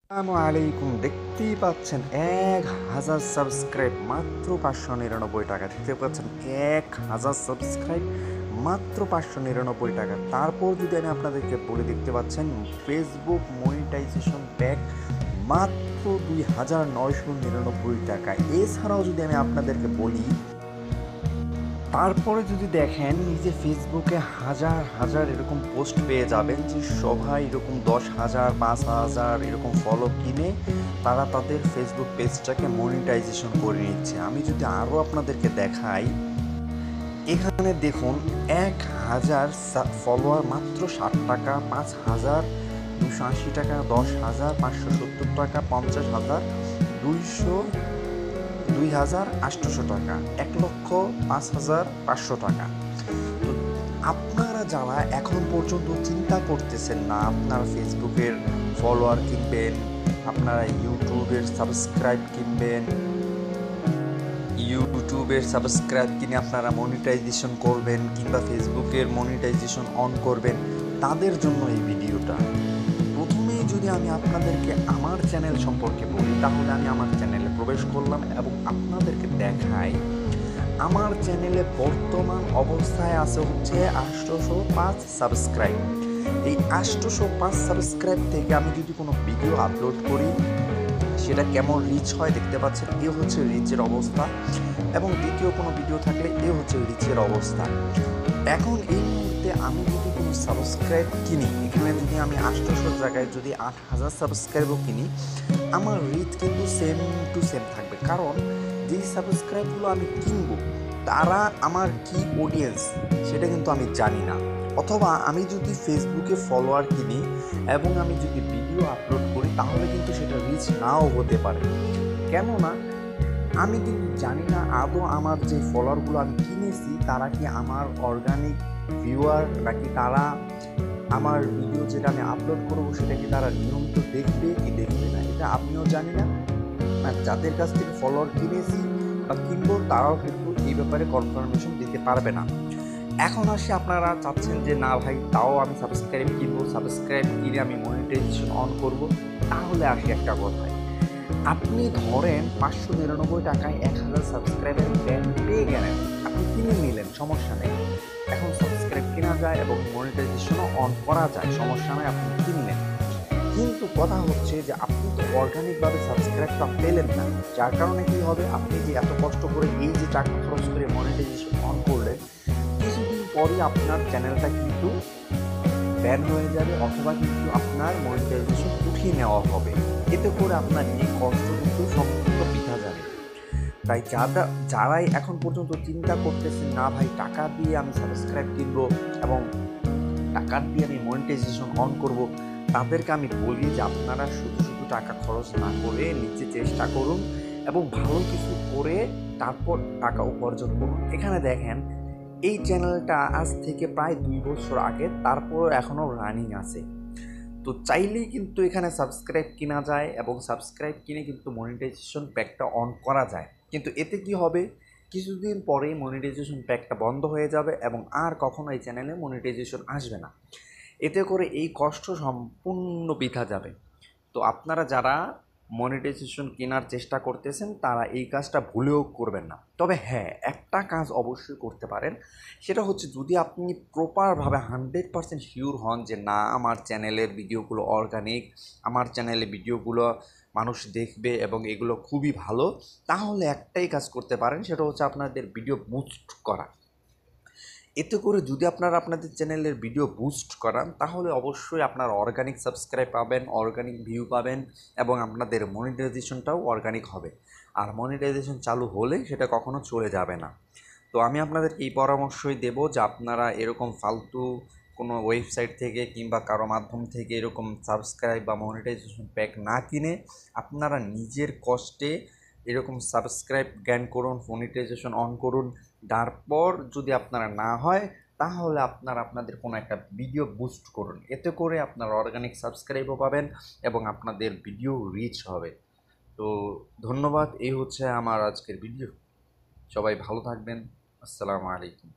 আসসালামু আলাইকুম। দেখতেই পাচ্ছেন ১,০০০ সাবস্ক্রাইব মাত্র ৫৯৯ টাকা। দেখতে পাচ্ছেন ১,০০০ সাবস্ক্রাইব মাত্র ৫৯৯ টাকা। তারপর যদি আমি আপনাদেরকে বলে, দেখতে পাচ্ছেন ফেসবুক মনিটাইজেশন প্যাক মাত্র ২,৯৯৯ টাকা। এছাড়াও যদি আমি আপনাদেরকে বলি, তারপরে যদি দেখেন নিজে ফেসবুকে হাজার হাজার এরকম পোস্ট পেয়ে যাবেন যে সবাই এরকম ১০,০০০ ৫,০০০ এরকম ফলো কিনে তারা তাদের ফেসবুক পেজটাকে মনিটাইজেশন করে নিচ্ছে। আমি যদি আরও আপনাদেরকে দেখাই, এখানে দেখুন ১,০০০ ফলোয়ার মাত্র ৬০ টাকা, ৫,০০০ ২৮০ টাকা, ১০,০০০ ৫৭০ টাকা, ৫০,০০০ ২০০ ২,৮০০ টাকা, ১,০৫,৫০০ টাকা। তো আপনারা যারা এখন পর্যন্ত চিন্তা করতেছেন না আপনারা ফেসবুকের ফলোয়ার কিনবেন, আপনারা ইউটিউবের সাবস্ক্রাইব কিনে আপনারা মনিটাইজেশন করবেন কিংবা ফেসবুকের মনিটাইজেশন অন করবেন, তাদের জন্য এই ভিডিওটা। প্রথমেই যদি আমি আপনাদেরকে আমার চ্যানেল সম্পর্কে বলি, তাহলে আমি আমার চ্যানেলে প্রবেশ করলাম এবং আপনাদেরকে দেখাই আমার চ্যানেলে বর্তমান অবস্থায় আছে হচ্ছে ৮০৫ সাবস্ক্রাইব। এই ৮০৫ সাবস্ক্রাইব থেকে আমি যদি কোনো ভিডিও আপলোড করি, সেটা কেমন রিচ হয় দেখতে পাচ্ছেন। এ হচ্ছে রিচের অবস্থা, এবং দ্বিতীয় কোনো ভিডিও থাকলে এ হচ্ছে রিচের অবস্থা। এখন এই মুহূর্তে আমি যদি কোনো সাবস্ক্রাইব কিনি, এখানে যদি আমি ৮০০ জায়গায় যদি ৮,০০০ সাবস্ক্রাইবও কিনি, আমার রিচ কিন্তু সেম টু সেম থাকবে। কারণ যেই সাবস্ক্রাইবগুলো আমি কিনবো তারা আমার কি অডিয়েন্স সেটা কিন্তু আমি জানি না। অথবা আমি যদি ফেসবুকে ফলোয়ার কিনি এবং আমি যদি ভিডিও আপলোড করি, তাহলে কিন্তু সেটা রিচ নাও হতে পারে। কেননা আমি কিন্তু জানি না আদৌ আমার যে ফলোয়ারগুলো আমি কিনেছি তারা কি আমার অর্গানিক ভিউয়ার, নাকি তারা আমার ভিডিও যেটা আমি আপলোড করবো সেটা কি তারা নিয়মিত দেখবে কি দেখবে না, এটা আমিও জানি না। আর যাদের কাছ থেকে ফলোয়ার কিনেছি বা কিনবো তারাও কিন্তু এই ব্যাপারে কনফার্মেশন দিতে পারবে না। এখন আসি, আপনারা চাচ্ছেন যে না ভাই তাও আমি সাবস্ক্রাইব কিনবো, সাবস্ক্রাইব কিনে আমি মনিটাইজেশন অন করব। তাহলে আসি একটা কথায়, আপনি ধরেন ৫৯৯ টাকায় ১,০০০ সাবস্ক্রাইবের প্ল্যান পেয়ে গেলেন, আপনি কিনে নিলেন, সমস্যা নেই। এখন সাবস্ক্রাইব কেনা যায় এবং মনিটাইজেশনও অন করা যায়, সমস্যা নয়, আপনি কিনলেন। কিন্তু কথা হচ্ছে যে আপনি তো অর্গানিকভাবে সাবস্ক্রাইবটা পেলেন না, যার কারণে কি হবে, আপনি যে এত কষ্ট করে এই যে টাকা খরচ করে মনিটাইজেশন অন করলেন, কিছুদিন পরই আপনার চ্যানেলটা কিন্তু ব্যান হয়ে যাবে, অথবা কিন্তু আপনার মনিটাইজেশন উঠিয়ে নেওয়া হবে। এতে করে আপনার এই কষ্ট কিন্তু সম্পূর্ণ বৃথা যাবে। তাই যারাই এখন পর্যন্ত চিন্তা করতেছেন না ভাই টাকা দিয়ে আমি সাবস্ক্রাইব কিনবো এবং টাকা দিয়ে আমি মনিটাইজেশন অন করব, তাদেরকে আমি বলি যে আপনারা শুধু শুধু টাকা খরচ না করে নিজে চেষ্টা করুন এবং ভালো কিছু করে তারপর টাকা উপার্জন করুন। এখানে দেখেন এই চ্যানেলটা আজ থেকে প্রায় ২ বছর আগে, তারপর এখনও রানিং আছে। তো চাইলেই কিন্তু এখানে সাবস্ক্রাইব কেনা যায় এবং সাবস্ক্রাইব কিনে কিন্তু মনিটাইজেশন প্যাকটা অন করা যায়। কিন্তু এতে কি হবে, কিছুদিন পরেই মনিটাইজেশন প্যাকটা বন্ধ হয়ে যাবে এবং আর কখনো এই চ্যানেলে মনিটাইজেশন আসবে না। এতে করে এই কষ্ট সম্পূর্ণ বৃথা যাবে। তো আপনারা যারা মনিটাইজেশন কেনার চেষ্টা করতেছেন তারা এই কাজটা ভুলেও করবেন না। তবে হ্যাঁ, একটা কাজ অবশ্যই করতে পারেন, সেটা হচ্ছে যদি আপনি প্রপারভাবে 100% শিওর হন যে না আমার চ্যানেলের ভিডিওগুলো অর্গানিক, আমার চ্যানেলের ভিডিওগুলো মানুষ দেখবে এবং এগুলো খুবই ভালো, তাহলে একটাই কাজ করতে পারেন, সেটা হচ্ছে আপনাদের ভিডিও বুস্ট করা। এতে করে যদি আপনারা আপনাদের চ্যানেলের ভিডিও বুস্ট করান, তাহলে অবশ্যই আপনারা অর্গানিক সাবস্ক্রাইব পাবেন, অর্গানিক ভিউ পাবেন এবং আপনাদের মনিটাইজেশনটাও অর্গানিক হবে। আর মনিটাইজেশন চালু হলে সেটা কখনো চলে যাবে না। তো আমি আপনাদেরকে এই পরামর্শই দেব যে আপনারা এরকম ফালতু কোনো ওয়েবসাইট থেকে কিংবা কারো মাধ্যম থেকে এরকম সাবস্ক্রাইব বা মনিটাইজেশন প্যাক না কিনে আপনারা নিজের কষ্টে এরকম সাবস্ক্রাইব জ্ঞান করুন, মনিটাইজেশন অন করুন। তারপর যদি আপনারা না হয়, তাহলে আপনারা আপনাদের কোনো একটা ভিডিও বুস্ট করুন। এতে করে আপনারা অর্গানিক সাবস্ক্রাইবও পাবেন এবং আপনাদের ভিডিও রিচ হবে। তো ধন্যবাদ, এই হচ্ছে আমার আজকের ভিডিও। সবাই ভালো থাকবেন। আসসালামু আলাইকুম।